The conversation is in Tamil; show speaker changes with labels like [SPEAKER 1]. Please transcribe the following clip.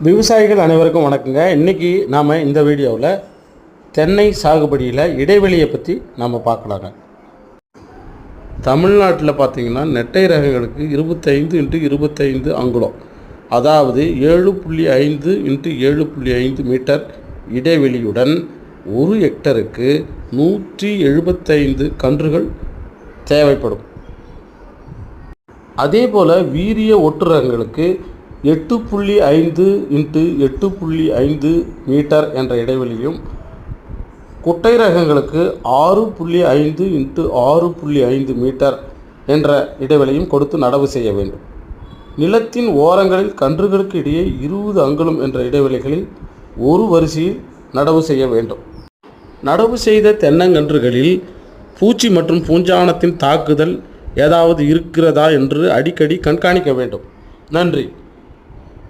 [SPEAKER 1] விவசாயிகள் அனைவருக்கும் வணக்கங்க. இன்றைக்கி நாம் இந்த வீடியோவில் தென்னை சாகுபடியில் இடைவெளியை பற்றி நாம் பார்க்கலாங்க. தமிழ்நாட்டில் பார்த்திங்கன்னா நெட்டை ரகங்களுக்கு 25x25 அங்குலம், அதாவது 7.5 x 7.5 மீட்டர் இடைவெளியுடன் 1 ஹெக்டருக்கு 175 கன்றுகள் தேவைப்படும். அதே போல் வீரிய ஒட்டு ரகங்களுக்கு 8.5 x 8.5 மீட்டர் என்ற இடைவெளியும், குட்டை ரகங்களுக்கு 6.5 x 6.5 மீட்டர் என்ற இடைவெளியும் கொடுத்து நடவு செய்ய வேண்டும். நிலத்தின் ஓரங்களில் கன்றுகளுக்கு இடையே 20 அங்குலம் என்ற இடைவெளிகளில் ஒரு வரிசையில் நடவு செய்ய வேண்டும். நடவு செய்த தென்னங்கன்றுகளில் பூச்சி மற்றும் பூஞ்சானத்தின் தாக்குதல் ஏதாவது இருக்கிறதா என்று அடிக்கடி கண்காணிக்க வேண்டும். நன்றி.